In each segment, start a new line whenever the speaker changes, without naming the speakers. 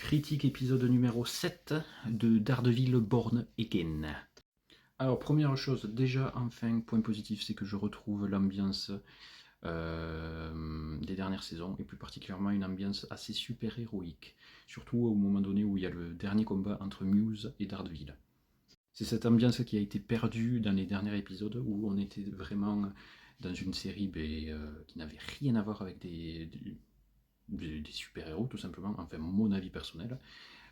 Critique épisode numéro 7 de Daredevil Born Again. Alors première chose, déjà enfin, point positif, c'est que je retrouve l'ambiance des dernières saisons, et plus particulièrement une ambiance assez super-héroïque, surtout au moment donné où il y a le dernier combat entre Muse et Daredevil. C'est cette ambiance qui a été perdue dans les derniers épisodes, où on était vraiment dans une série qui n'avait rien à voir avec des super-héros, tout simplement, enfin mon avis personnel,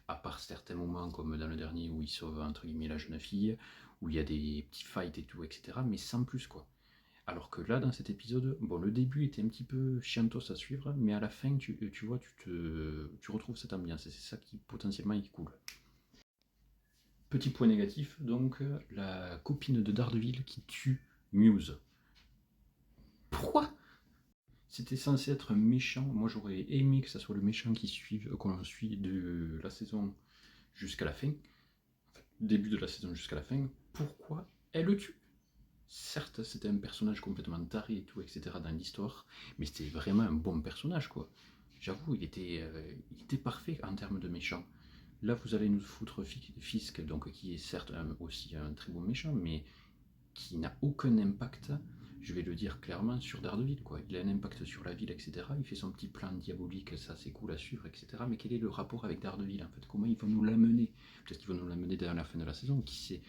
à part certains moments comme dans le dernier où il sauve entre guillemets la jeune fille, où il y a des petits fights et tout, etc., mais sans plus quoi. Alors que là, dans cet épisode, bon, le début était un petit peu chiantos à suivre, mais à la fin, tu vois, tu retrouves cette ambiance, et c'est ça qui potentiellement est cool. Petit point négatif, donc, la copine de Daredevil qui tue Muse. Pourquoi? C'était censé être un méchant. Moi, j'aurais aimé que ça soit le méchant qu'on suit de la saison jusqu'à la fin, enfin, début de la saison jusqu'à la fin. Pourquoi elle le tue? Certes, c'était un personnage complètement taré et tout, etc. dans l'histoire, mais c'était vraiment un bon personnage, quoi. J'avoue, il était parfait en termes de méchant. Là, vous allez nous foutre Fisk, donc qui est certes aussi un très bon méchant, mais qui n'a aucun impact, je vais le dire clairement, sur Daredevil, quoi. Il a un impact sur la ville, etc. Il fait son petit plan diabolique, ça c'est cool à suivre, etc. Mais quel est le rapport avec Daredevil, en fait? Comment ils vont nous l'amener? Peut-être qu'ils vont nous l'amener dès la fin de la saison, qui sait?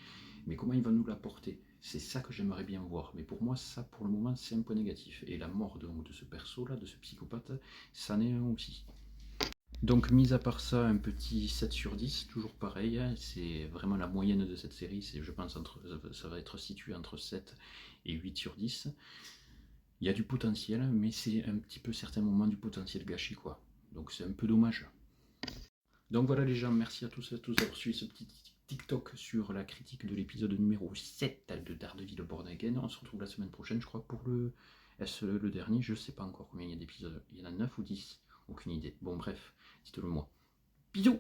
Mais comment ils vont nous l'apporter? C'est ça que j'aimerais bien voir. Mais pour moi, ça, pour le moment, c'est un point négatif. Et la mort de ce perso-là, de ce psychopathe, ça en est un aussi. Donc, mis à part ça, un petit 7 sur 10, toujours pareil, c'est vraiment la moyenne de cette série, je pense ça va être situé entre 7 et 8 sur 10. Il y a du potentiel, mais c'est un petit peu certains moments du potentiel gâché, quoi. Donc c'est un peu dommage. Donc voilà les gens, merci à tous d'avoir suivi ce petit TikTok sur la critique de l'épisode numéro 7 de Daredevil Born Again. On se retrouve la semaine prochaine, je crois, pour le dernier. Je sais pas encore combien il y a d'épisodes. Il y en a 9 ou 10, aucune idée. Bon bref, dites-le moi. Bisous!